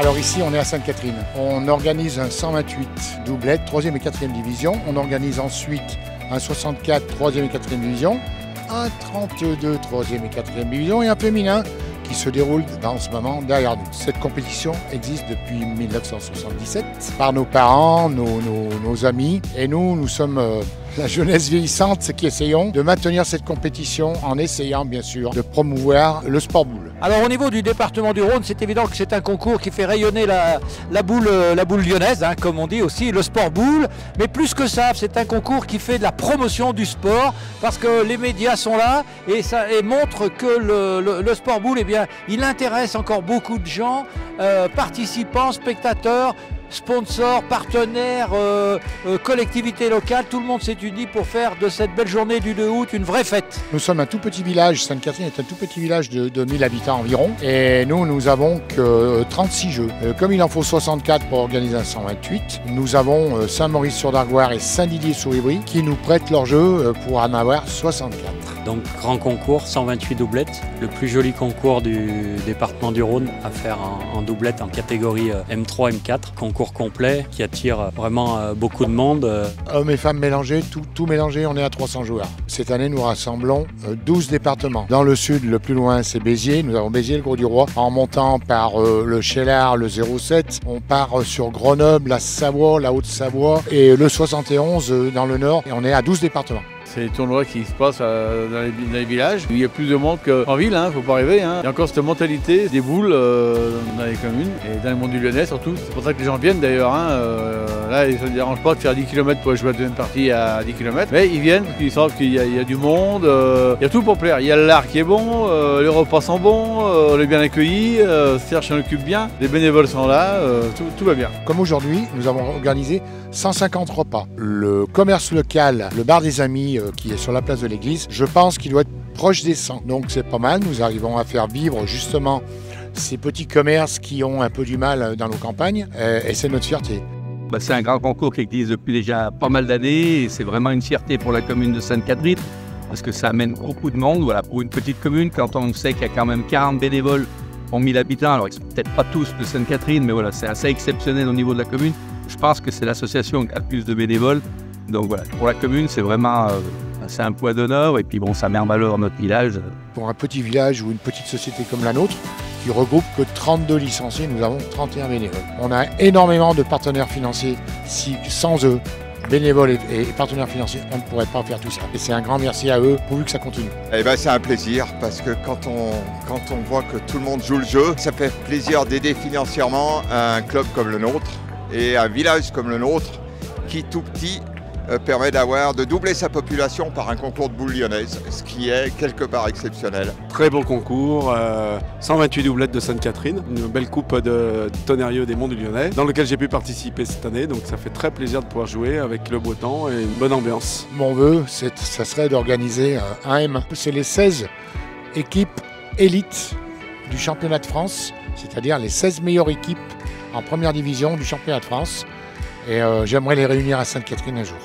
Alors ici, on est à Sainte-Catherine. On organise un 128 doublette, 3e et 4e division. On organise ensuite un 64, 3e et 4e division. Un 32, 3e et 4e division. Et un féminin qui se déroule en ce moment derrière nous. Cette compétition existe depuis 1977 par nos parents, nos amis. Et nous sommes la jeunesse vieillissante qui essayons de maintenir cette compétition en essayant bien sûr de promouvoir le sport boule. Alors au niveau du département du Rhône, c'est évident que c'est un concours qui fait rayonner la boule lyonnaise, hein, comme on dit aussi, le sport boule. Mais plus que ça, c'est un concours qui fait de la promotion du sport parce que les médias sont là et montrent que le sport boule, eh bien, il intéresse encore beaucoup de gens, participants, spectateurs, sponsors, partenaires, collectivités locales, tout le monde s'est uni pour faire de cette belle journée du 2 août une vraie fête. Nous sommes un tout petit village, Sainte-Catherine est un tout petit village de 1000 habitants environ et nous avons que 36 jeux. Comme il en faut 64 pour organiser un 128, nous avons Saint-Maurice-sur-Dargoire et Saint-Didier-sur-Ivry qui nous prêtent leurs jeux pour en avoir 64. Donc grand concours, 128 doublettes, le plus joli concours du département du Rhône à faire en doublette en catégorie M3, M4, concours complet qui attire vraiment beaucoup de monde. Hommes et femmes mélangés, tout mélangé, on est à 300 joueurs. Cette année, nous rassemblons 12 départements. Dans le sud, le plus loin, c'est Béziers. Nous avons Béziers, le Grau-du-Roi. En montant par le Cheylard, le 07, on part sur Grenoble, la Savoie, la Haute-Savoie et le 71 dans le nord. Et on est à 12 départements. C'est des tournois qui se passent dans les villages. Il y a plus de monde qu'en ville, hein, faut pas rêver. Hein. Il y a encore cette mentalité des boules dans les communes et dans le monde du Lyonnais surtout. C'est pour ça que les gens viennent d'ailleurs. Hein. Là, ça ne dérange pas de faire 10 km pour jouer la deuxième partie à 10 km. Mais ils viennent parce qu'ils savent qu'il y a du monde. Il y a tout pour plaire. Il y a l'art qui est bon, les repas sont bons, on est bien accueillis, Serge s'en occupe bien, les bénévoles sont là, tout va bien. Comme aujourd'hui, nous avons organisé 150 repas. Le commerce local, le bar des amis qui est sur la place de l'église, je pense qu'il doit être proche des 100. Donc c'est pas mal, nous arrivons à faire vivre justement ces petits commerces qui ont un peu du mal dans nos campagnes et c'est notre fierté. C'est un grand concours qui existe depuis déjà pas mal d'années et c'est vraiment une fierté pour la commune de Sainte-Catherine parce que ça amène beaucoup de monde. Voilà, pour une petite commune, quand on sait qu'il y a quand même 40 bénévoles pour 1000 habitants, alors ils ne sont peut-être pas tous de Sainte-Catherine, mais voilà, c'est assez exceptionnel au niveau de la commune. Je pense que c'est l'association qui a le plus de bénévoles. Donc voilà, pour la commune, c'est vraiment c'est un poids d'honneur et puis bon, ça met en valeur notre village. Pour un petit village ou une petite société comme la nôtre, qui regroupe que 32 licenciés, nous avons 31 bénévoles. On a énormément de partenaires financiers. Si sans eux, bénévoles et partenaires financiers, on ne pourrait pas faire tout ça. Et c'est un grand merci à eux, pourvu que ça continue. Eh ben, c'est un plaisir parce que quand on voit que tout le monde joue le jeu, ça fait plaisir d'aider financièrement un club comme le nôtre et un village comme le nôtre qui tout petit permet de doubler sa population par un concours de boules lyonnaises, ce qui est quelque part exceptionnel. Très beau concours, 128 doublettes de Sainte-Catherine, une belle coupe de tonnerrieux des Monts du Lyonnais, dans lequel j'ai pu participer cette année, donc ça fait très plaisir de pouvoir jouer avec le beau temps et une bonne ambiance. Mon vœu, ça serait d'organiser un M1. C'est les 16 équipes élites du championnat de France, c'est-à-dire les 16 meilleures équipes en première division du championnat de France. Et j'aimerais les réunir à Sainte-Catherine un jour.